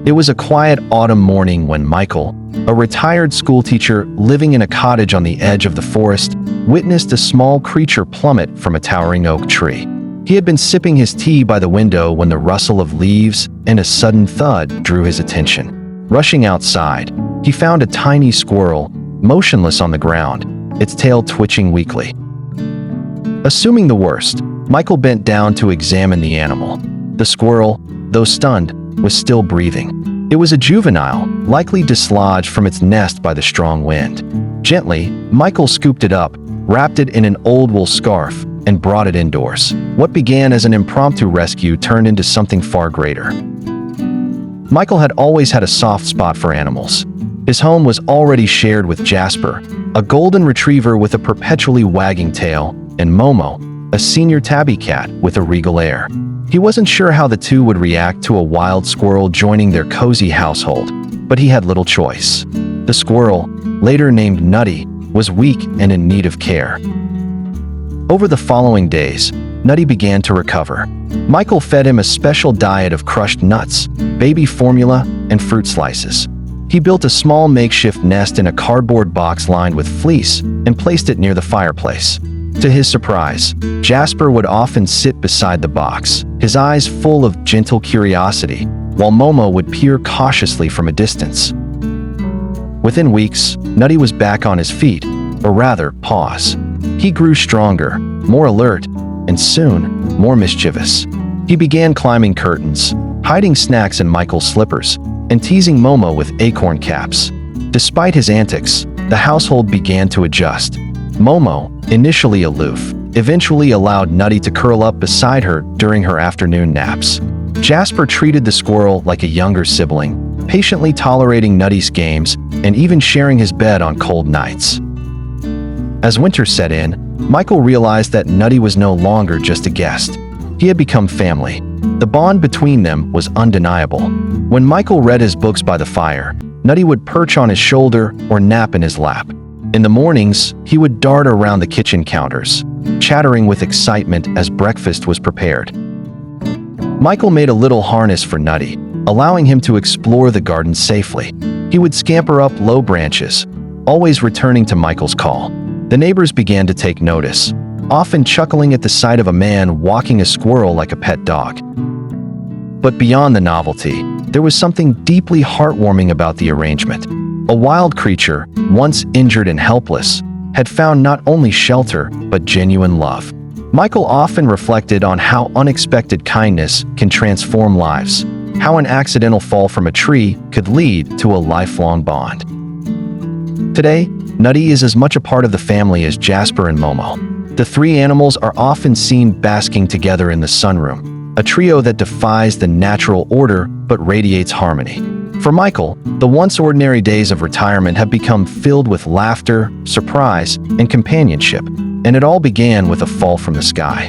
It was a quiet autumn morning when Michael, a retired schoolteacher living in a cottage on the edge of the forest, witnessed a small creature plummet from a towering oak tree. He had been sipping his tea by the window when the rustle of leaves and a sudden thud drew his attention. Rushing outside, he found a tiny squirrel, motionless on the ground, its tail twitching weakly. Assuming the worst, Michael bent down to examine the animal. The squirrel, though stunned, was still breathing. It was a juvenile, likely dislodged from its nest by the strong wind. Gently, Michael scooped it up, wrapped it in an old wool scarf, and brought it indoors. What began as an impromptu rescue turned into something far greater. Michael had always had a soft spot for animals. His home was already shared with Jasper, a golden retriever with a perpetually wagging tail, and Momo, a senior tabby cat with a regal air. He wasn't sure how the two would react to a wild squirrel joining their cozy household, but he had little choice. The squirrel, later named Nutty, was weak and in need of care. Over the following days, Nutty began to recover. Michael fed him a special diet of crushed nuts, baby formula, and fruit slices. He built a small makeshift nest in a cardboard box lined with fleece and placed it near the fireplace. To his surprise, Jasper would often sit beside the box, his eyes full of gentle curiosity, while Momo would peer cautiously from a distance. Within weeks, Nutty was back on his feet, or rather, paws. He grew stronger, more alert, and soon, more mischievous. He began climbing curtains, hiding snacks in Michael's slippers, and teasing Momo with acorn caps. Despite his antics, the household began to adjust. Momo, initially aloof, eventually allowed Nutty to curl up beside her during her afternoon naps. Jasper treated the squirrel like a younger sibling, patiently tolerating Nutty's games and even sharing his bed on cold nights. As winter set in, Michael realized that Nutty was no longer just a guest. He had become family. The bond between them was undeniable. When Michael read his books by the fire, Nutty would perch on his shoulder or nap in his lap. In the mornings, he would dart around the kitchen counters, chattering with excitement as breakfast was prepared. Michael made a little harness for Nutty, allowing him to explore the garden safely. He would scamper up low branches, always returning to Michael's call. The neighbors began to take notice, often chuckling at the sight of a man walking a squirrel like a pet dog. But beyond the novelty, there was something deeply heartwarming about the arrangement. A wild creature, once injured and helpless, had found not only shelter, but genuine love. Michael often reflected on how unexpected kindness can transform lives, how an accidental fall from a tree could lead to a lifelong bond. Today, Nutty is as much a part of the family as Jasper and Momo. The three animals are often seen basking together in the sunroom, a trio that defies the natural order but radiates harmony. For Michael, the once ordinary days of retirement have become filled with laughter, surprise, and companionship, and it all began with a fall from the sky.